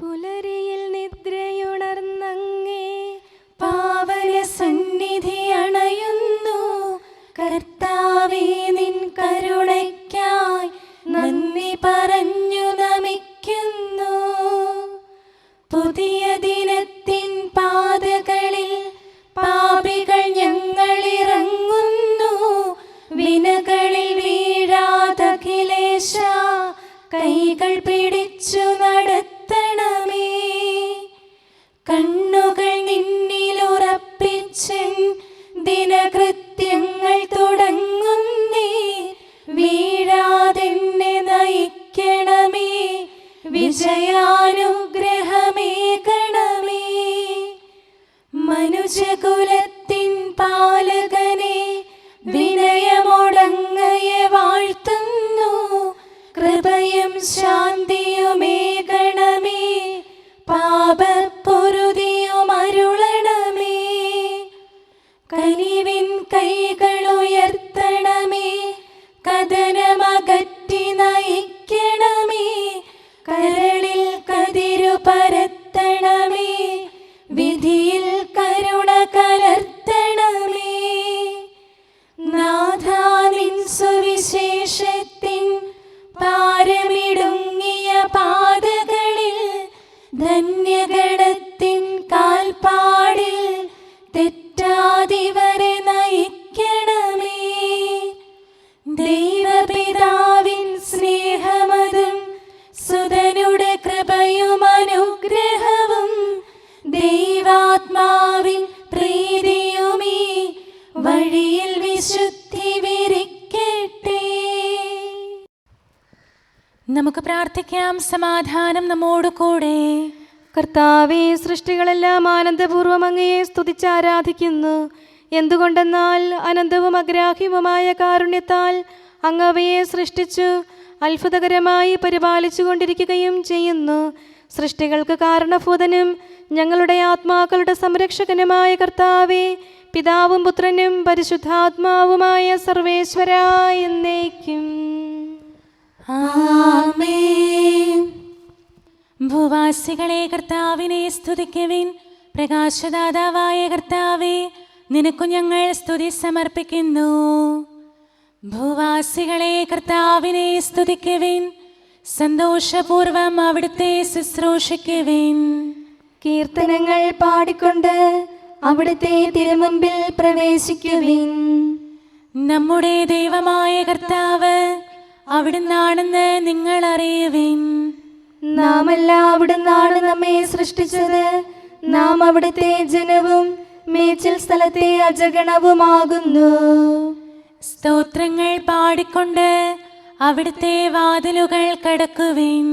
പുലരിയിൽ നിദ്രയുണർന്നങ്ങേ പാവന സന്നിധി അണയുന്നു. കർത്താവേ, നിൻ കരുണയ്ക്കായി നന്ദി പറഞ്ഞു നമിക്കുന്നു. പുതിയ ദിനത്തിൻ പാതകളിൽ പാപികൾ ഞങ്ങളിറങ്ങുന്നു. വിനകളിൽ വീഴാതഖിലേശ കൈകൾ പിടിച്ചു നടത്തണമേ. കണ്ണുകൾ നിന്നിലുറപ്പിച്ചൻ ദിനകൃത്യങ്ങൾ തുടങ്ങുന്നേ. വീഴാതെന്നെ നയിക്കണമേ, വിജയാനുഗ്രഹമേകണമേ. മനുജകുലത്തിൻ പാലകനെ വിനയമൊടങ്ങയെ വാഴ്ത്തുന്നു. കൃപയും ശാന്തിയുമേകണമേ, പാപപ്പൊറുതിയുമരുളണമേ. കനിവിൻ കൈകളുയർത്തണമേ, കഥനമകറ്റി നയിക്കണമേ. കരളിൽ കതിരു പരത്തണമേ, വിധിയിൽ കരുണ കലർത്തണമേ. നാഥാ, നിൻ സുവിശേഷത്തിൻ പാരമിടുങ്ങിയ പാതകളിൽ ധന്യഗണത്തിൻ കാൽപ്പാടിൽ തെറ്റാതിവരെ നയിക്കണമേ. ദൈവപിതാവിൻ സ്നേഹമതും സുതനുടെ കൃപയും അനുഗ്രഹവും ദൈവാത്മാവിൻ പ്രീതിയുമീ വഴിയിൽ വിശുദ്ധി വിരിക്കട്ടെ. നമുക്ക് പ്രാർത്ഥിക്കാം. സമാധാനം നമ്മോട് കൂടെ. കർത്താവേ, സൃഷ്ടികളെല്ലാം ആനന്ദപൂർവ്വം അങ്ങയെ സ്തുതിച്ച് ആരാധിക്കുന്നു. എന്തുകൊണ്ടെന്നാൽ അനന്തവും അഗ്രാഹ്യവുമായ കാരുണ്യത്താൽ അങ്ങ് അവയെ സൃഷ്ടിച്ചു അത്ഭുതകരമായി പരിപാലിച്ചു കൊണ്ടിരിക്കുകയും ചെയ്യുന്നു. സൃഷ്ടികൾക്ക് കാരണഭൂതനും ഞങ്ങളുടെ ആത്മാക്കളുടെ സംരക്ഷകനുമായ കർത്താവേ, പിതാവും പുത്രനും പരിശുദ്ധാത്മാവുമായ സർവേശ്വരാ എന്നേക്കും ആമേൻ. ഭൂവാസികളെ കർത്താവിനെ സ്തുതിക്കുവിൻ. പ്രകാശദാതാവായ കർത്താവേ, നിനക്കു ഞങ്ങൾ സ്തുതി സമർപ്പിക്കുന്നു. ഭൂവാസികളെ കർത്താവിനെ സ്തുതിക്കുവിൻ. സന്തോഷപൂർവം അവിടുത്തെ ശുശ്രൂഷിക്കുവിൻ. കീർത്തനങ്ങൾ പാടിക്കൊണ്ട് അവിടുത്തെ തിരുമുമ്പിൽ പ്രവേശിക്കുവിൻ. നമ്മുടെ ദൈവമായ കർത്താവ് അവിടുന്നാണെന്ന് നിങ്ങൾ അറിയുവിൻ. നാമല്ല അവിടുന്നാണ് നമ്മെ സൃഷ്ടിച്ചത്. നാം അവിടുത്തെ ജനവും മേച്ചിൽ സ്ഥലത്തെ അജഗണവുമാകുന്നു. സ്തോത്രങ്ങൾ പാടിക്കൊണ്ട് അവിടുത്തെ വാതിലുകൾ കടക്കുവിൻ.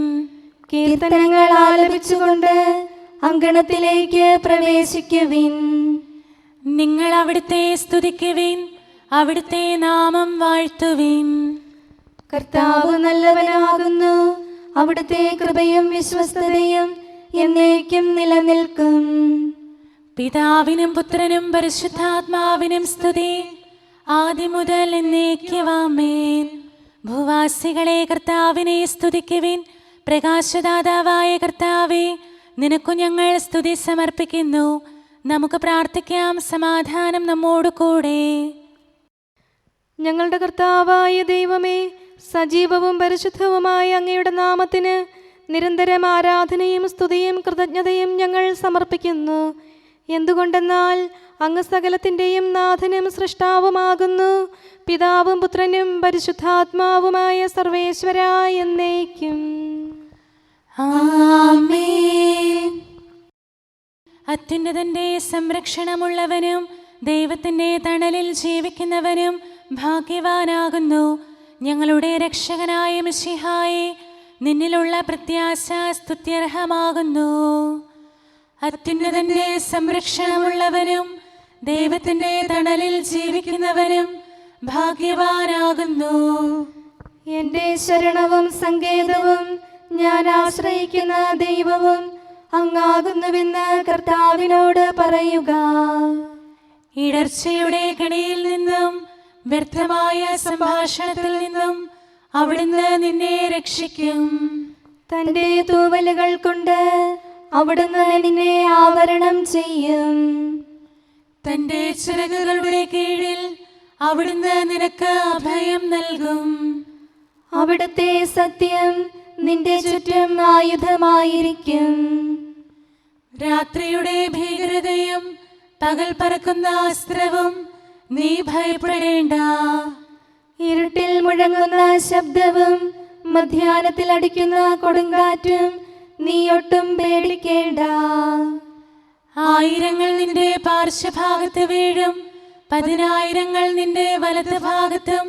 കീർത്തനങ്ങൾ ആലപിച്ചുകൊണ്ട് അങ്കണത്തിലേക്ക് പ്രവേശിക്കുവിൻ. നിങ്ങൾ അവിടുത്തെ സ്തുതിക്കുവിൻ, അവിടുത്തെ നാമം വാഴ്ത്തുവിൻ. കർത്താവ് നല്ലവനാകുന്നു. അവിടുത്തെ കൃപയും വിശ്വസ്തതയും എന്നേക്കും നിലനിൽക്കും. പിതാവിനും പുത്രനും പരിശുദ്ധാത്മാവിനും സ്തുതി, ആദ്യം മുതൽ എന്നേക്കും ആമേൻ. ഭൂവാസികളെ കർത്താവിനെ സ്തുതിക്കുവിൻ. പ്രകാശദാതാവായ കർത്താവേ, നിനക്കു ഞങ്ങൾ സ്തുതി സമർപ്പിക്കുന്നു. നമുക്ക് പ്രാർത്ഥിക്കാം. സമാധാനം നമ്മോട് കൂടെ. ഞങ്ങളുടെ കർത്താവായ ദൈവമേ, സജീവവും പരിശുദ്ധവുമായ അങ്ങയുടെ നാമത്തിന് നിരന്തരം ആരാധനയും സ്തുതിയും കൃതജ്ഞതയും ഞങ്ങൾ സമർപ്പിക്കുന്നു. എന്തുകൊണ്ടെന്നാൽ അങ്ങ് സകലത്തിൻ്റെയും നാഥനും സൃഷ്ടാവുമാകുന്നു. പിതാവും പുത്രനും പരിശുദ്ധാത്മാവുമായ സർവേശ്വരാ എന്നേക്കും ആമേൻ. അത്യുന്നതന്റെ സംരക്ഷണമുള്ളവനും ദൈവത്തിൻ്റെ തണലിൽ ജീവിക്കുന്നവനും ഭാഗ്യവാനാകുന്നു. ഞങ്ങളുടെ രക്ഷകനായ മിശിഹായേ, നിന്നിലുള്ള പ്രത്യാശ സ്തുത്യർഹമാകുന്നു. അത്യുന്നതന്റെ സംരക്ഷണമുള്ളവനും ദൈവത്തിൻ്റെ തണലിൽ ജീവിക്കുന്നവനും ഭാഗ്യവാനാകുന്നു. എൻ്റെ ശരണവും സങ്കേതവും ഞാൻ ആശ്രയിക്കുന്ന ദൈവവും അങ്ങാകുന്നുവെന്ന് കർത്താവിനോട് പറയുക. ഇടർച്ചയുടെ കണിയിൽ നിന്നും വ്യർത്ഥമായ സംഭാഷണത്തിൽ നിന്നും അവിടുന്ന് നിന്നെ രക്ഷിക്കും. തന്റെ തൂവലുകൾ കൊണ്ട് അവിടുന്ന് നിന്നെ ആവരണം ചെയ്യും. തന്റെ ചിറകുകളുടെ കീഴിൽ അവിടുന്ന് നിനക്ക് അഭയം നൽകും. അവിടുത്തെ സത്യം നിന്റെ ചുറ്റും ആയുധമായിരിക്കും. രാത്രിയുടെ ഭീകരതയും പകൽ പറക്കുന്ന അസ്ത്രവും നീ ഭയപ്പെടേണ്ട. ഇരുട്ടിൽ മുഴങ്ങുന്ന ശബ്ദവും മധ്യാഹ്നത്തിൽ അടിക്കുന്ന കൊടുങ്കാറ്റും നീ ഒട്ടും പേടിക്കേണ്ട. ആയിരങ്ങൾ നിന്റെ പാർശ്വഭാഗത്ത് വീഴും, 10,000 നിന്റെ വലത് ഭാഗത്തും,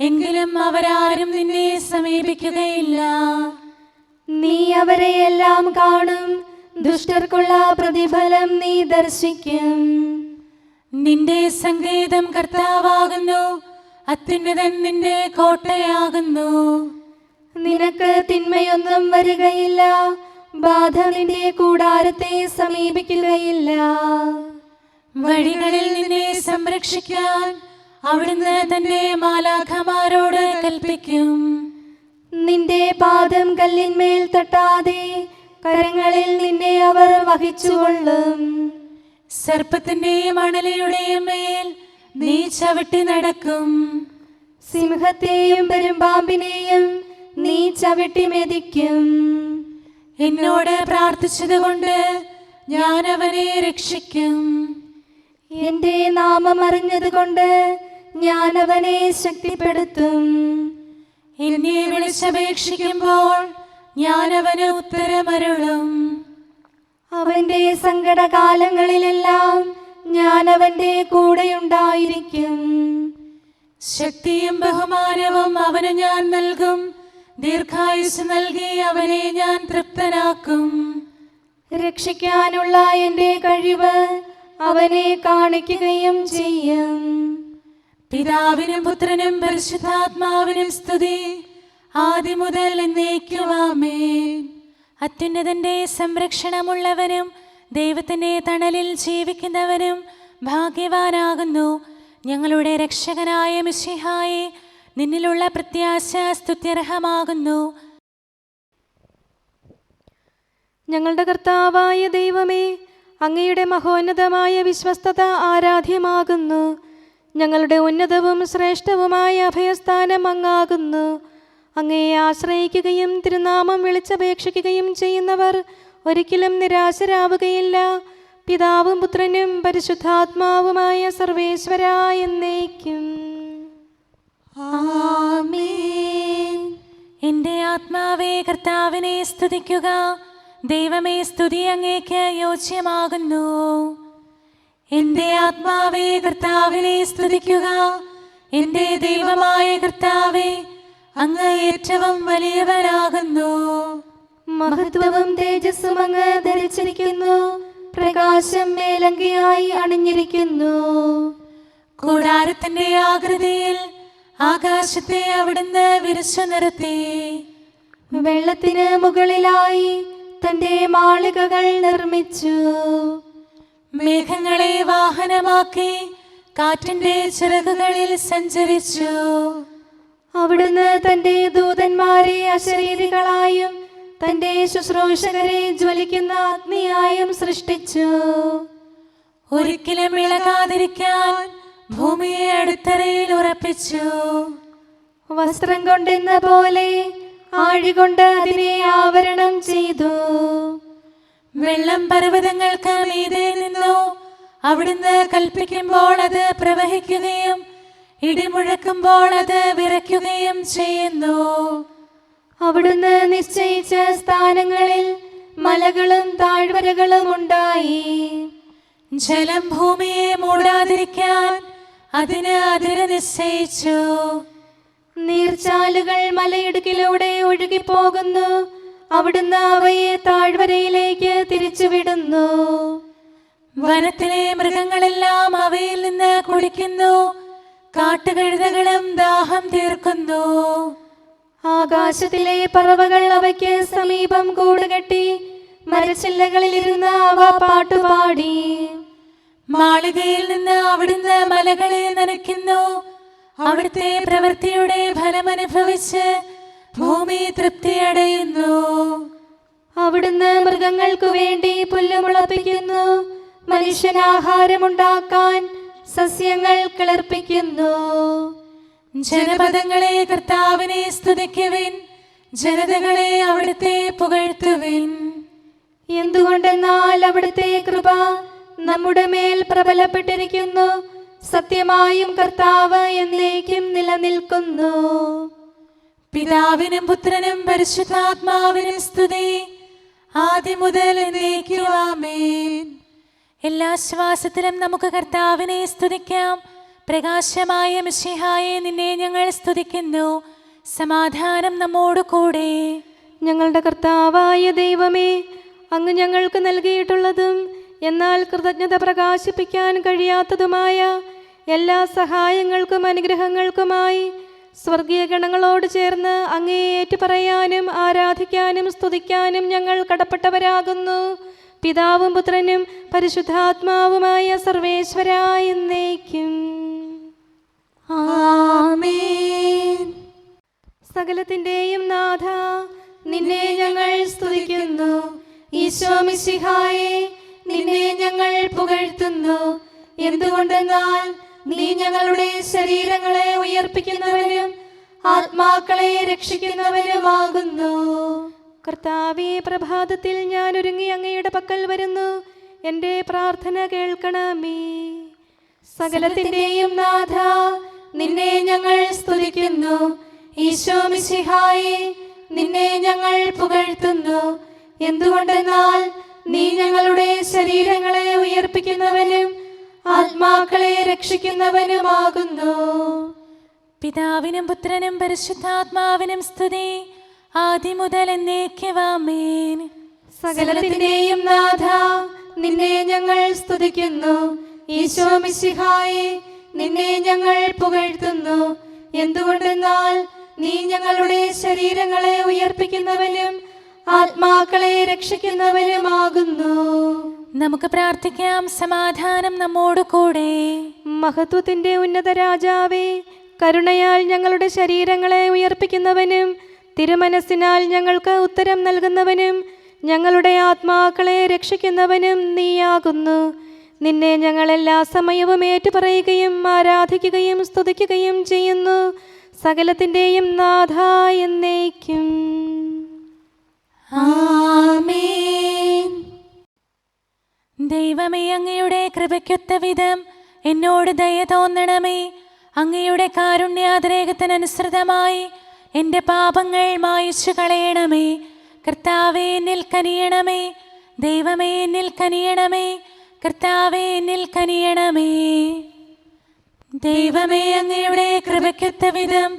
എങ്കിലും അവരാരും നിന്നെ സമീപിക്കുകയില്ല. നീ അവരെയെല്ലാം കാണും, ദുഷ്ടർക്കുള്ള പ്രതിഫലം നീ ദർശിക്കും. നിന്റെ സങ്കേതം കർത്താവാകുന്നു, അത്യുന്നതൻ നിന്റെ കോട്ടയാകുന്നു. നിനക്ക് തിന്മയൊന്നും വരികയില്ല, ബാധ നിന്റെ കൂടാരത്തെ സമീപിക്കുകയില്ല. വഴികളിൽ നിന്നെ സംരക്ഷിക്കാൻ അവിടുന്ന് തന്റെ മാലാഖമാരോട് കൽപ്പിക്കും. നിന്റെ പാദം കല്ലിന്മേൽ തട്ടാതെ കരങ്ങളിൽ നിന്നെ അവർ വഹിച്ചുകൊള്ളും. സർപ്പത്തിന്റെയും അണലിയുടെയും മേൽ നീ ചവിട്ടി നടക്കും. സിംഹത്തെയും പെരുമ്പാമ്പിനെയും നീ ചവിട്ടി മെതിക്കും. എന്നോട് പ്രാർത്ഥിച്ചതുകൊണ്ട് ഞാൻ അവനെ രക്ഷിക്കും. എന്റെ നാമം അറിഞ്ഞതുകൊണ്ട് ഞാൻ അവനെ ശക്തിപ്പെടുത്തും. എന്നെ വിളിച്ചപേക്ഷിക്കുമ്പോൾ ഞാൻ അവന് ഉത്തരമരുളും. അവന്റെ സങ്കടകാലങ്ങളിലെല്ലാം ഞാൻ അവന്റെ കൂടെയുണ്ടായിരിക്കും. ശക്തിയും ബഹുമാനവും അവന് ഞാൻ നൽകും. ദീർഘായുസ് നൽകി അവനെ ഞാൻ തൃപ്തനാക്കും. രക്ഷിക്കാനുള്ള എന്റെ കഴിവ് അവനെ കാണിക്കുകയും ചെയ്യും. പിതാവിനും പുത്രനും പരിശുദ്ധാത്മാവിനും സ്തുതി, ആദ്യം മുതൽ എന്നേക്കും ആമേൻ. അത്യുന്നതന്റെ സംരക്ഷണമുള്ളവനും ദൈവത്തിന്റെ തണലിൽ ജീവിക്കുന്നവനും ഭാഗ്യവാനാകുന്നു. ഞങ്ങളുടെ രക്ഷകനായ മിശിഹായേ, നിന്നിലുള്ള പ്രത്യാശ സ്തുത്യർഹമാകുന്നു. ഞങ്ങളുടെ കർത്താവായ ദൈവമേ, അങ്ങയുടെ മഹോന്നതമായ വിശ്വസ്തത ആരാധ്യമാകുന്നു. ഞങ്ങളുടെ ഉന്നതവും ശ്രേഷ്ഠവുമായ അഭയസ്ഥാനം അങ്ങാകുന്നു. അങ്ങയെ ആശ്രയിക്കുകയും തിരുനാമം വിളിച്ചപേക്ഷിക്കുകയും ചെയ്യുന്നവർ ഒരിക്കലും നിരാശരാവുകയില്ല. പിതാവും പുത്രനും പരിശുദ്ധാത്മാവുമായ സർവേശ്വരാ എന്നേക്കും ആമേൻ. എൻ്റെ ആത്മാവേ കർത്താവിനെ സ്തുതിക്കുക. ദൈവമേ, സ്തുതി അങ്ങേക്ക് യോജ്യമാകുന്നു. എൻ്റെ ആത്മാവേ കർത്താവിനെ സ്തുതിക്കുക. എൻ്റെ ദൈവമായ കർത്താവേ, അങ്ങ് ഏറ്റവും വലിയവനാകുന്നു. മഹത്വവും തേജസ്സും അങ്ങ് ധരിച്ചിരിക്കുന്നു. പ്രകാശം മേലങ്കിയായി അണിഞ്ഞിരിക്കുന്നു. കൂടാരത്തിന്റെ ആകൃതിയിൽ ആകാശത്തെ അവിടുന്ന് വിരിച്ചു നിർത്തി. വെള്ളത്തിന് മുകളിലായി തന്റെ മാളികകൾ നിർമ്മിച്ചു. മേഘങ്ങളെ വാഹനമാക്കി കാറ്റിന്റെ ചിറകുകളിൽ സഞ്ചരിച്ചു. അവിടുന്ന് തന്റെ ദൂതന്മാരെ അശരീരികളായും തന്റെ ശുശ്രൂഷകരെ ജ്വലിക്കുന്ന അഗ്നിയായും സൃഷ്ടിച്ചു. ഒരിക്കലും ഇളകാതിരിക്കാൻ ഭൂമിയെ അടിത്തറയിൽ ഉറപ്പിച്ചു. വസ്ത്രം കൊണ്ടെന്ന പോലെ ആഴികൊണ്ട് അതിനെ ആവരണം ചെയ്തു. വെള്ളം പർവ്വതങ്ങൾക്ക് മീതെ നിന്നു. അവിടുന്ന് കൽപ്പിക്കുമ്പോൾ അത് പ്രവഹിക്കുകയും ഇടിമുഴക്കുമ്പോൾ അത് വിറയ്ക്കുകയും ചെയ്യുന്നു. അവിടുന്ന് നിശ്ചയിച്ച സ്ഥാനങ്ങളിൽ മലകളും താഴ്വരകളും ഉണ്ടായി. ജലം ഭൂമിയെ മൂടാതിരിക്കാൻ അതിന് അതിര് നിശ്ചയിച്ചു. നീർച്ചാലുകൾ മലയിടുക്കിലൂടെ ഒഴുകിപ്പോകുന്നു. അവിടുന്ന് അവയെ താഴ്വരയിലേക്ക് തിരിച്ചുവിടുന്നു. വനത്തിലെ മൃഗങ്ങളെല്ലാം അവയിൽ നിന്ന് കുടിക്കുന്നു. കാട്ടുകഴുതകളും ദാഹം തീർക്കുന്നു. ആകാശത്തിലെ പറവകൾ അവയ്ക്ക് സമീപം കൂടുകെട്ടി മരച്ചില്ലകളിലിരുന്ന് അവ പാട്ടുപാടി. മാളികയിൽ നിന്ന് അവിടുന്ന് മലകളെ നനയ്ക്കുന്നു. അവിടുത്തെ പ്രവൃത്തിയുടെ ഫലമനുഭവിച്ച് ഭൂമി തൃപ്തിയടയുന്നു. മൃഗങ്ങൾക്കു വേണ്ടി പുല്ല് മുളപ്പിക്കുന്നു. മനുഷ്യനാഹാരമുണ്ടാക്കാൻ സസ്യങ്ങൾ കിളിർപ്പിക്കുന്നു. ജനപദങ്ങളെ കർത്താവിനെ സ്തുതിക്കുവിൻ, ജനതകളെ അവിടുത്തെ പുകഴ്ത്തുവിൻ. എന്തുകൊണ്ടെന്നാൽ അവിടുത്തെ കൃപ നമ്മുടെ മേൽ പ്രബലപ്പെട്ടിരിക്കുന്നു. സത്യമായും കർത്താവ് എന്നേക്കും നിലനിൽക്കുന്നു. പിതാവിനും പുത്രനും പരിശുദ്ധാത്മാവിനും സ്തുതി, ആദ്യം മുതൽ എന്നേക്കും ആമേൻ. എല്ലാ ശ്വാസത്തിലും നമുക്ക് കർത്താവിനെ സ്തുതിക്കാം. പ്രകാശമായ മിശിഹായെ, നിന്നെ ഞങ്ങൾ സ്തുതിക്കുന്നു. സമാധാനം നമ്മോട് കൂടെ. ഞങ്ങളുടെ കർത്താവായ ദൈവമേ, അങ്ങ് ഞങ്ങൾക്ക് നൽകിയിട്ടുള്ളതും എന്നാൽ കൃതജ്ഞത പ്രകാശിപ്പിക്കാൻ കഴിയാത്തതുമായ എല്ലാ സഹായങ്ങൾക്കും അനുഗ്രഹങ്ങൾക്കുമായി സ്വർഗീയ ഗണങ്ങളോട് ചേർന്ന് അങ്ങേ ഏറ്റുപറയാനും ആരാധിക്കാനും സ്തുതിക്കാനും ഞങ്ങൾ കടപ്പെട്ടവരാകുന്നു. പിതാവും പുത്രനും പരിശുദ്ധാത്മാവുമായ സർവേശ്വരായ എന്നേക്കും ആമേൻ. സകലത്തിന്റെയും നാഥ, നിന്നെ ഞങ്ങൾ സ്തുതിക്കുന്നു. ഈശോ മിശിഹായെ, നിന്നെ ഞങ്ങൾ പുകഴ്ത്തുന്നു. എന്തുകൊണ്ടെന്നാൽ നീ ഞങ്ങളുടെ ശരീരങ്ങളെ ഉയർപ്പിക്കുന്നവനും ആത്മാക്കളെ രക്ഷിക്കുന്നവനുമാകുന്നു. കർത്താവേ, പ്രഭാതത്തിൽ ഞാൻ ഒരുങ്ങി അങ്ങയുടെ പക്കൽ വരുന്നു. എൻ്റെ പ്രാർത്ഥന കേൾക്കണമേ. സകലത്തിന്റെയും നാഥ, നിന്നെ ഞങ്ങൾ സ്തുതിക്കുന്നു. ഈശോ മിശിഹായെ, നിന്നെ ഞങ്ങൾ പുകഴ്ത്തുന്നു. എന്തുകൊണ്ടെന്നാൽ നീ ഞങ്ങളുടെ ശരീരങ്ങളെ ഉയർപ്പിക്കുന്നവനും ആത്മാക്കളെ രക്ഷിക്കുന്നവനുമാകുന്നു. പിതാവിനും പുത്രനും പരിശുദ്ധാത്മാവിനും സ്തുതി, ആദ്യം മുതൽ എന്നേക്കും ആമേൻ. സകലത്തിന്റെയും നാഥ, നിന്നെ ഞങ്ങൾ സ്തുതിക്കുന്നു. ഈശോ മിശിഹായെ, നിന്നെ ഞങ്ങൾ പുകഴ്ത്തുന്നു. എന്തുകൊണ്ടെന്നാൽ നീ ഞങ്ങളുടെ ശരീരങ്ങളെ ഉയർപ്പിക്കുന്നവനും ആത്മാക്കളെ രക്ഷിക്കുന്നവനുമാകുന്നു. നമുക്ക് പ്രാർത്ഥിക്കാം. സമാധാനം നമ്മോട് കൂടെ. മഹത്വത്തിന്റെ ഉന്നത രാജാവേ, കരുണയാൽ ഞങ്ങളുടെ ശരീരങ്ങളെ ഉയർപ്പിക്കുന്നവനും തിരുമനസ്സിനാൽ ഞങ്ങൾക്ക് ഉത്തരം നൽകുന്നവനും ഞങ്ങളുടെ ആത്മാക്കളെ രക്ഷിക്കുന്നവനും നീയാകുന്നു. നിന്നെ ഞങ്ങൾ എല്ലാ സമയവും ഏറ്റുപറയുകയും ആരാധിക്കുകയും സ്തുതിക്കുകയും ചെയ്യുന്നു. സകലത്തിന്റെയും നാഥ എന്നേക്കും ആമേൻ. ദൈവമേ, അങ്ങയുടെ കൃപയ്ക്കൊത്ത വിധം എന്നോട് ദയ തോന്നണമേ. അങ്ങയുടെ കാരുണ്യാതിരേകത്തിനനുസൃതമായി എൻ്റെ പാപങ്ങൾ മായിച്ചു കളയണമേ. കർത്താവേ, എന്നിൽ കനിയണമേ. ദൈവമേ, എന്നിൽ കനിയണമേ. കർത്താവേ, എന്നിൽ കനിയണമേ. ദൈവമേ, അങ്ങയുടെ കൃപയ്ക്കൊത്ത വിധം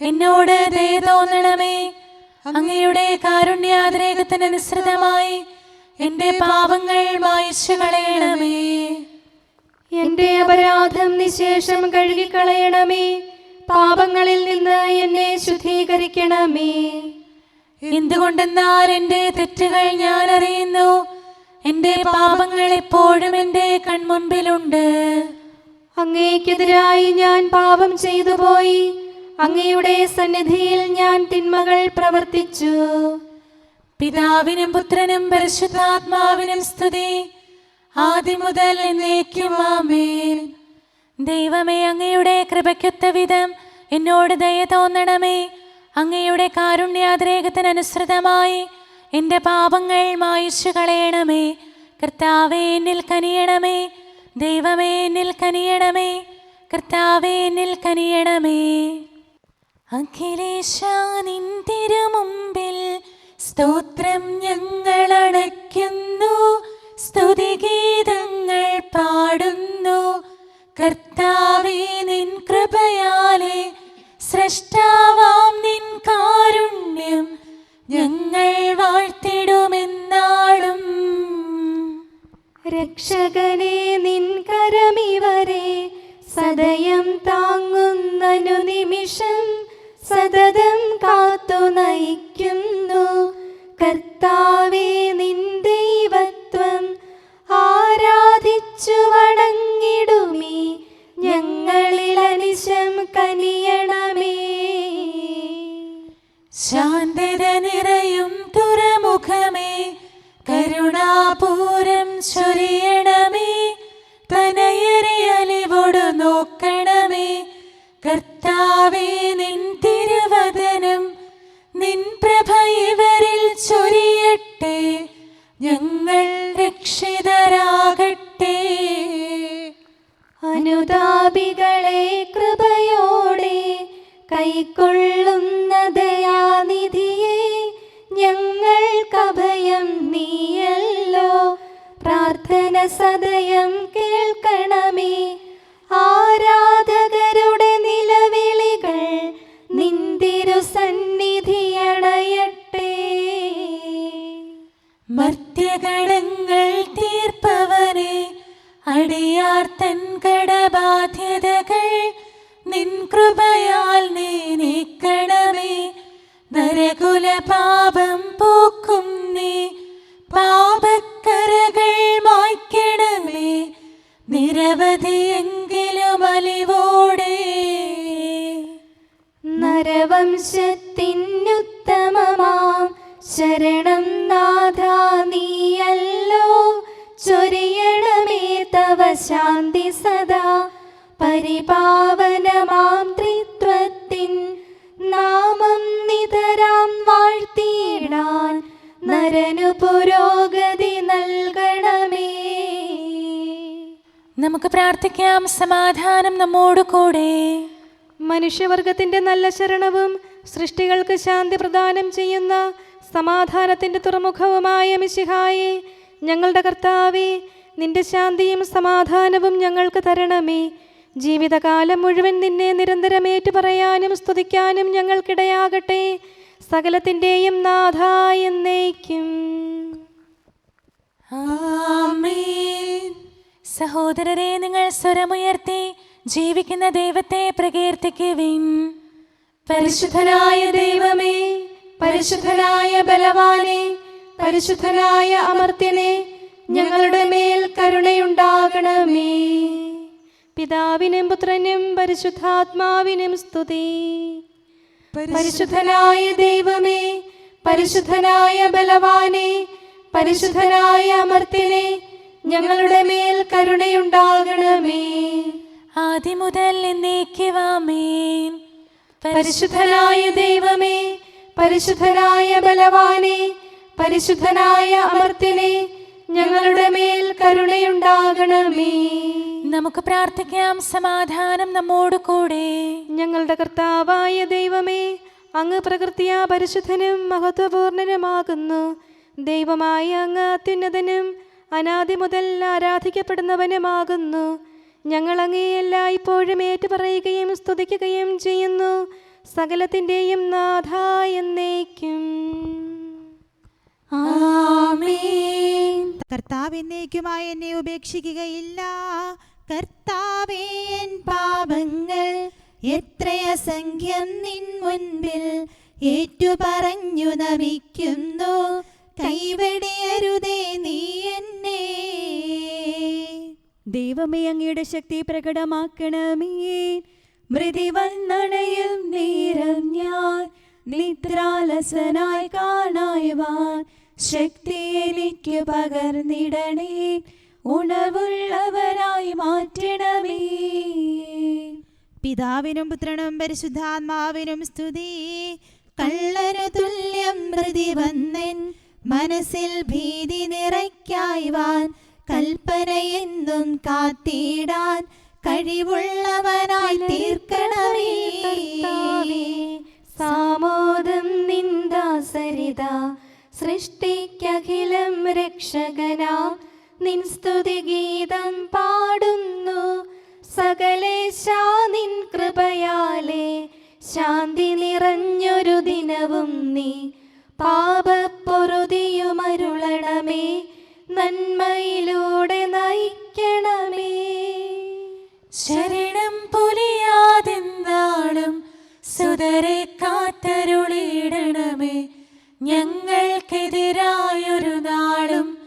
എന്നോട് ദയ തോന്നണമേ. അങ്ങയുടെ കാരുണ്യാതിരേകത്തിനനുസൃതമായി എൻ്റെ പാപങ്ങൾ മായിച്ചു കളയണമേ. എൻ്റെ അപരാധം നിശേഷം കഴുകിക്കളയണമേ. പാപങ്ങളിൽ നിന്ന് എന്നെ ശുദ്ധീകരിക്കണമേ. എന്തുകൊണ്ടെന്നാൽ എൻ്റെ തെറ്റുകൾ ഞാൻ അറിയുന്നു. എൻ്റെ പാപങ്ങൾ എപ്പോഴും എൻ്റെ കൺമുൻപിലുണ്ട്. അങ്ങേക്കെതിരായി ഞാൻ പാപം ചെയ്തു പോയി. അങ്ങയുടെ സന്നിധിയിൽ ഞാൻ തിന്മകൾ പ്രവർത്തിച്ചു. പിതാവിനും പുത്രനും പരിശുദ്ധാത്മാവിനും സ്തുതി, ആദ്യം മുതൽ എന്നേക്കും ആമേൻ. ദൈവമേ, അങ്ങയുടെ കൃപയ്ക്കൊത്ത വിധം എന്നോട് ദയ തോന്നണമേ. അങ്ങയുടെ കാരുണ്യാതിരേകത്തിനനുസൃതമായി എൻ്റെ പാപങ്ങൾ മായിച്ചു കളയണമേ. കർത്താവേ, എന്നിൽ കനിയണമേ. ദൈവമേ, എന്നിൽ കനിയണമേ. കർത്താവേ, എന്നിൽ കനിയണമേ. അഖിലേശാ, നിൻ തിരുമുമ്പിൽ സ്തോത്രം ഞങ്ങൾ അണയ്ക്കുന്നു. സ്തുതിഗീതങ്ങൾ പാടുന്നു. കർത്താവേ, നിൻ കൃപയാലെ സ്രഷ്ടാവാം നിൻ കാരുണ്യം ഞങ്ങൾ വാഴ്ത്തിടുമെന്നാളും. രക്ഷകനെ, നിൻ കരമിവരെ സദയം താങ്ങുന്നനു നിമിഷം സതതം കാത്തു നയിക്കുന്നു. കർത്താവേ, നിൻ ദൈവത്വം ആരാധിച്ചു വണങ്ങിടുമീ ഞങ്ങളിൽ അനിശം കനിയണമേ. ശാന്തത നിറയും തുറമുഖമേ, കരുണ സദയം നീയല്ലോ. പ്രാർത്ഥന സദയം കേൾക്കണമേ. ആരാധകരുടെ നിലവിളികൾ നിന്തിരു സന്നിധിയണയട്ടെ. മർത്യകടങ്ങൾ തീർപ്പവനെ, അടിയാർ തൻ കടബാധ്യതകൾ നിൻ കൃപയാൽ നീ നീക്കണമേ. നരകുല പാപം പോക്കും നീ, പാപക്കരകൾ മായ്ക്കണമേ. നിരവധിയെങ്കിലും അലിവോടെ നരവംശത്തിനുത്തമമാം ശരണം നാഥ നീയല്ലോ. ചൊരിയണമേ തവ ശാന്തി സദാ. പരിപാവനമാം ത്രിത്വത്തിൻ നാമം നിതരാം വാഴ്ത്തിയിടാൻ നരനു പുരോഗതി നൽകണമേ. നമുക്ക് പ്രാർത്ഥിക്കാം. സമാധാനം നമ്മോട് കൂടെ. മനുഷ്യവർഗത്തിന്റെ നല്ല ശരണവും സൃഷ്ടികൾക്ക് ശാന്തി പ്രദാനം ചെയ്യുന്ന സമാധാനത്തിന്റെ തുറമുഖവുമായ മിശിഹായേ, ഞങ്ങളുടെ കർത്താവേ, നിന്റെ ശാന്തിയും സമാധാനവും ഞങ്ങൾക്ക് തരണമേ. ജീവിതകാലം മുഴുവൻ നിന്നെ നിരന്തരം ഏറ്റുപറയാനും സ്തുതിക്കാനും ഞങ്ങൾക്കിടയാകട്ടെ. സകലത്തിൻ്റെയും നാഥ എന്നേക്കും. ആമേൻ. സഹോദരരെ, നിങ്ങൾ സ്വരമുയർത്തി ജീവിക്കുന്ന ദൈവത്തെ പ്രകീർത്തിക്കുവിൻ. പരിശുദ്ധനായ ദൈവമേ, പരിശുദ്ധനായ ബലവാനെ, പരിശുദ്ധനായ അമർത്യനെ, ഞങ്ങളുടെ മേൽ കരുണയുണ്ടാകണമേ. പിതാവിനും പുത്രനും പരിശുദ്ധാത്മാവിനും സ്തുതി. പരിശുദ്ധനായ ദൈവമേ, പരിശുദ്ധനായ ബലവാനെ, പരിശുദ്ധനായ അമർത്യനെ, ഞങ്ങളുടെ മേൽ കരുണയുണ്ടാകണമേ. ആദ്യം മുതൽ എന്നേക്കുമാമേൻ. പരിശുദ്ധനായ ദൈവമേ, പരിശുദ്ധനായ ബലവാനെ, പരിശുദ്ധനായ അമർത്യനെ, ഞങ്ങളുടെ മേൽ കരുണയുണ്ടാകണമേ. നമുക്ക് പ്രാർത്ഥിക്കാം. സമാധാനം നമ്മോട് കൂടെ. ഞങ്ങളുടെ കർത്താവായ ദൈവമേ, അങ്ങ് പ്രകൃതിയാ പരിശുദ്ധനും മഹത്വപൂർണനുമാകുന്നു. ദൈവമായ അങ്ങ് അത്യുന്നതനും അനാദി മുതൽ ആരാധിക്കപ്പെടുന്നവനുമാകുന്നു. ഞങ്ങൾ അങ്ങേ എല്ലായ്പ്പോഴും ഏറ്റുപറയുകയും സ്തുതിക്കുകയും ചെയ്യുന്നു. സകലത്തിൻ്റെയും നാഥ എന്നേക്കും. ആമേൻ. കർത്താവ് എന്നേക്കുമായി എന്നെ ഉപേക്ഷിക്കുകയില്ല. കർത്താവേ, എൻ പാപങ്ങൾ എത്രയസംഖ്യം നിൻ മുൻപിൽ ഏറ്റുപറഞ്ഞു നമിക്കുന്നു. കൈവെടിയരുതേ നീ എന്നെ. ദൈവമേ, അങ്ങയുടെ ശക്തി പ്രകടമാക്കണമേ. മൃതി വന്നണയും നേരം ഞാൻ നിദ്രാലസനായി കാണായവാൻ ശക്തി എനിക്ക് പകർന്നിടണേ. ഉണർവുള്ളവരായി മാറ്റണമേ. പിതാവിനും പുത്രനും പരിശുദ്ധാത്മാവിനും സ്തുതി. കള്ളനു തുല്യം മൃതി വന്നെൻ മനസ്സിൽ ഭീതി നിറയ്ക്കായ്വാൻ കൽപ്പനയെന്നും കാത്തിടാൻ കഴിവുള്ളവനായി തീർക്കണമേ. സാമോദം നിന്ദാസരിത സൃഷ്ടിക്കഖിലം രക്ഷകനാം നിൻ സ്തുതിഗീതം പാടുന്നു. സകലേശാ നിൻ കൃപയാലേ ശാന്തി നിറഞ്ഞൊരു ദിനവും നീ പാപപ്പൊറുതിയുമരുളണമേ. നന്മയിലൂടെ നയിക്കണമേ. ശരണം പൊലിയാതെന്നാളും സുതരെ കാത്തരുളിയിടണമേ. ഞങ്ങൾക്കെതിരായൊരു നാളും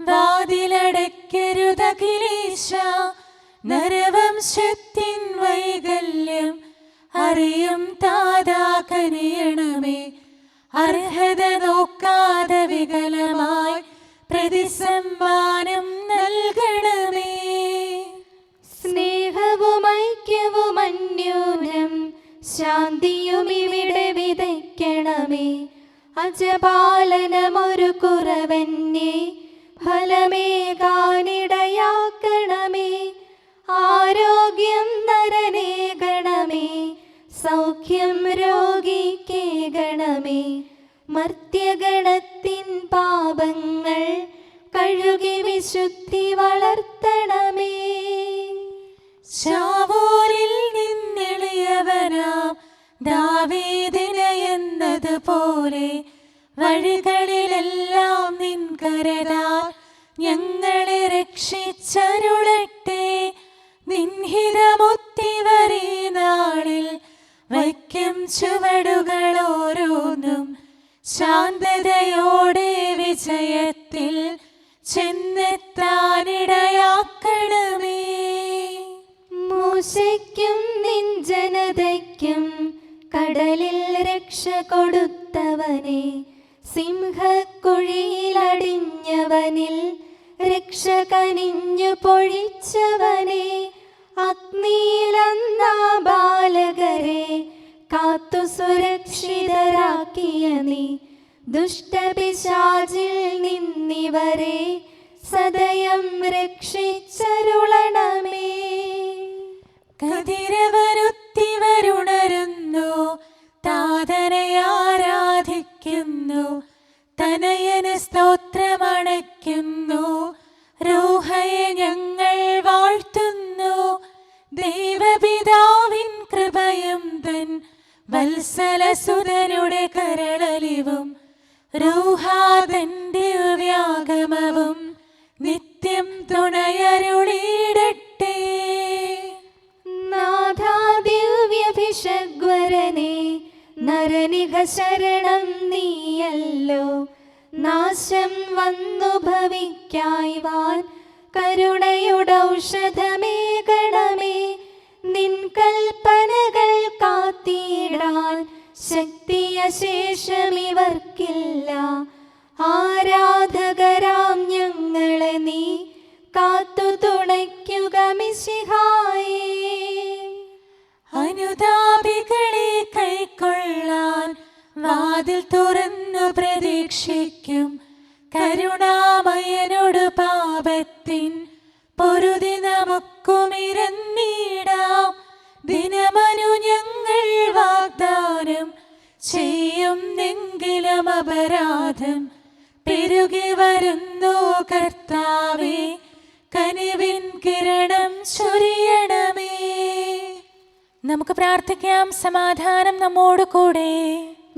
വാതിലടയ്ക്കരുതഖിലേശ. നരവംശത്തിൻ വൈകല്യം അറിയും താതാ കനിയണമേ. അർഹത നോക്കാതെ വികലമായി പ്രതിസമ്മാനം നൽകണമേ. സ്നേഹവും ഐക്യവും അന്യോന്യം ശാന്തിയും ഇവിടെ വിതയ്ക്കണമേ. അജപാലനമൊരു കുറവന്നെ ഫലമേകാനിടയാക്കണമേ. ആരോഗ്യം നരനേകണമേ, സൗഖ്യം രോഗിക്കേകണമേ. മർത്യഗണത്തിൻ പാപങ്ങൾ കഴുകി വിശുദ്ധി വളർത്തണമേ. ശാവൂരിൽ നിന്നെളിയവനാം ദാവീദിന് എന്നതുപോലെ വഴികളിലെല്ലാം നിൻ കരതാൽ ഞങ്ങളെ രക്ഷിച്ചരുളട്ടെ. നിൻഹിതമൊത്തിവരീ നാളിൽ വയ്ക്കും ചുവടുകൾ ഓരോന്നും ശാന്തതയോടെ വിജയത്തിൽ ചെന്നെത്താനിടയാക്കണമേ. മൂശയ്ക്കും നിൻ ജനതയ്ക്കും കടലിൽ രക്ഷ കൊടുത്തവനെ, സിംഹക്കുഴിയിലടിഞ്ഞവനിൽ രക്ഷ കനിഞ്ഞു പൊഴിച്ചവനെ, അഗ്നിയിലന്നാ ബാലകരെ കാത്തു സുരക്ഷിതരാക്കിയ നീ, ദുഷ്ടപിശാചിൽ നിന്നിവരെ സദയം രക്ഷിച്ചരുളണമേ. കതിരവരുത്തിവരുണരുന്നു, താതനെ ആരാധിക്കുന്നു, തനയന് സ്തോത്രമണയ്ക്കുന്നു, റൂഹയെ ഞങ്ങൾ വാഴ്ത്തുന്നു. ദൈവപിതാവിൻ കൃപയും തൻ വത്സലസുതനുടെ കരളലിവും റൂഹാതൻ ദിവ്യാഗമവും നിത്യം തുണയരുളിയിടട്ടെ. നാഥാ ദിവ്യഭിഷഗ്വരനെ, നരനിക ശരണം നീയല്ലോ. നാശം വന്നു ഭവിക്കായ്വാൻ കരുണയുടൗഷധമേകണമേ. നിൻ കൽപ്പനകൾ കാത്തിടാൻ ശക്തിയശേഷമിവർക്കില്ല. ആരാധകരാം ഞങ്ങളെ നീ കാത്തു തുണയ്ക്കുക മിശിഹായേ. അനുതാപികളെ കൈക്കൊള്ളാൻ വാതിൽ തുറന്നു പ്രതീക്ഷിക്കും കരുണാമയനോട് പാപത്തിൻ പൊറുതി നമുക്കുമിരന്നിടാം. ദിനമനു ഞങ്ങൾ വാഗ്ദാനം ചെയ്യുന്നെങ്കിലും അപരാധം പെരുകി വരുന്നു. കർത്താവേ, കനിവിൻ കിരണം ചൊരിയണമേ. നമുക്ക് പ്രാർത്ഥിക്കാം. സമാധാനം നമ്മോട് കൂടെ.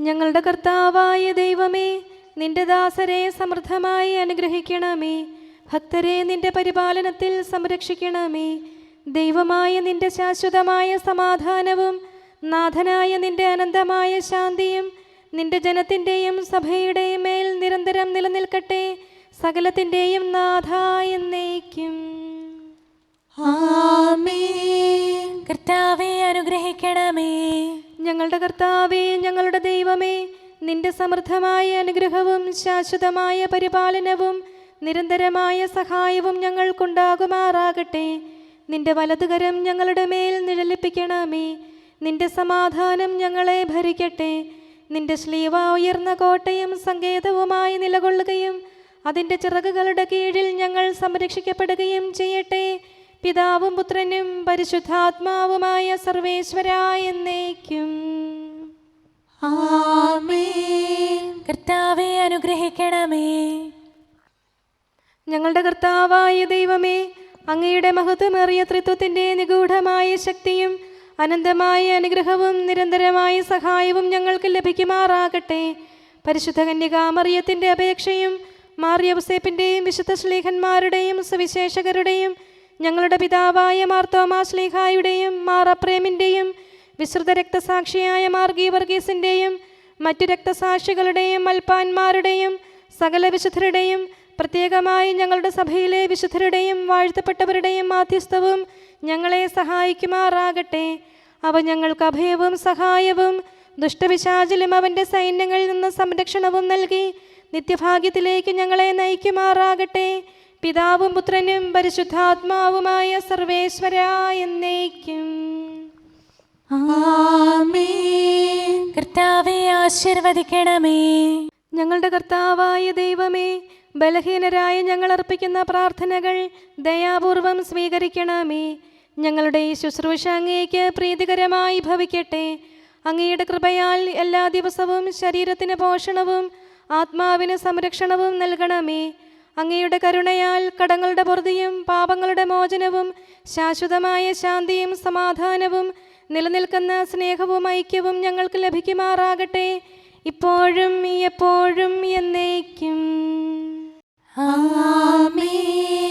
ഞങ്ങളുടെ കർത്താവായ ദൈവമേ, നിന്റെ ദാസരെ സമൃദ്ധമായി അനുഗ്രഹിക്കണമേ. ഭക്തരെ നിന്റെ പരിപാലനത്തിൽ സംരക്ഷിക്കണമേ. ദൈവമായ നിന്റെ ശാശ്വതമായ സമാധാനവും നാഥനായ നിന്റെ അനന്തമായ ശാന്തിയും നിന്റെ ജനത്തിൻ്റെയും സഭയുടെയും മേൽ നിരന്തരം നിലനിൽക്കട്ടെ. സകലത്തിൻ്റെയും നാഥ എന്നേക്കും. ആമേൻ. കർത്താവേ, അനുഗ്രഹിക്കണമേ. ഞങ്ങളുടെ കർത്താവേ, ഞങ്ങളുടെ ദൈവമേ, നിന്റെ സമൃദ്ധമായ അനുഗ്രഹവും ശാശ്വതമായ പരിപാലനവും നിരന്തരമായ സഹായവും ഞങ്ങൾക്കുണ്ടാകുമാറാകട്ടെ. നിന്റെ വലതുകരം ഞങ്ങളുടെ മേൽ നിഴലിപ്പിക്കണമേ. നിന്റെ സമാധാനം ഞങ്ങളെ ഭരിക്കട്ടെ. നിന്റെ ശ്ലീവ ഉയർന്ന കോട്ടയും സങ്കേതവുമായി നിലകൊള്ളുകയും അതിൻ്റെ ചിറകുകളുടെ കീഴിൽ ഞങ്ങൾ സംരക്ഷിക്കപ്പെടുകയും ചെയ്യട്ടെ. പിതാവും പുത്രനും പരിശുദ്ധാത്മാവുമായ സർവേശ്വരായ എന്നേക്കും. ആമേൻ. കർത്താവേ, അനുഗ്രഹിക്കണമേ. ഞങ്ങളുടെ കർത്താവായ ദൈവമേ, അങ്ങയുടെ മഹത്വമേറിയ ത്രിത്വത്തിൻ്റെ നിഗൂഢമായ ശക്തിയും അനന്തമായ അനുഗ്രഹവും നിരന്തരമായ സഹായവും ഞങ്ങൾക്ക് ലഭിക്കുമാറാകട്ടെ. പരിശുദ്ധ കന്യകാമറിയത്തിൻ്റെ അപേക്ഷയും മാർ യൗസേപ്പിൻ്റെയും വിശുദ്ധ ശ്ലീഹന്മാരുടെയും സുവിശേഷകരുടെയും ഞങ്ങളുടെ പിതാവായ മാർ തോമാ ശ്ലീഹായുടെയും മാർ അപ്രേമിൻ്റെയും വിശുദ്ധ രക്തസാക്ഷിയായ മാർ ഗീവർഗീസിൻ്റെയും മറ്റു രക്തസാക്ഷികളുടെയും മൽപ്പാന്മാരുടെയും സകല വിശുദ്ധരുടെയും പ്രത്യേകമായി ഞങ്ങളുടെ സഭയിലെ വിശുദ്ധരുടെയും വാഴ്ത്തപ്പെട്ടവരുടെയും മാധ്യസ്ഥവും ഞങ്ങളെ സഹായിക്കുമാറാകട്ടെ. അവ ഞങ്ങൾക്ക് അഭയവും സഹായവും ദുഷ്ടപിശാചിലും അവൻ്റെ സൈന്യങ്ങളിൽ നിന്ന് സംരക്ഷണവും നൽകി നിത്യഭാഗ്യത്തിലേക്ക് ഞങ്ങളെ നയിക്കുമാറാകട്ടെ. പിതാവും പുത്രനും പരിശുദ്ധാത്മാവുമായ സർവേശ്വരായ എന്നേക്കും. ആമേൻ. കർത്താവേ, ആശീർവദിക്കണമേ. ഞങ്ങളുടെ കർത്താവായ ദൈവമേ, ബലഹീനരായ ഞങ്ങൾ അർപ്പിക്കുന്ന പ്രാർത്ഥനകൾ ദയാപൂർവം സ്വീകരിക്കണമേ. ഞങ്ങളുടെ ഈ ശുശ്രൂഷ അങ്ങേക്ക് പ്രീതികരമായി ഭവിക്കട്ടെ. അങ്ങയുടെ കൃപയാൽ എല്ലാ ദിവസവും ശരീരത്തിന് പോഷണവും ആത്മാവിന് സംരക്ഷണവും നൽകണമേ. അങ്ങയുടെ കരുണയാൽ കടങ്ങളുടെ പൊറുതിയും പാപങ്ങളുടെ മോചനവും ശാശ്വതമായ ശാന്തിയും സമാധാനവും നിലനിൽക്കുന്ന സ്നേഹവും ഐക്യവും ഞങ്ങൾക്ക് ലഭിക്കുമാറാകട്ടെ, ഇപ്പോഴും എപ്പോഴും എന്നേക്കും. ആമേൻ.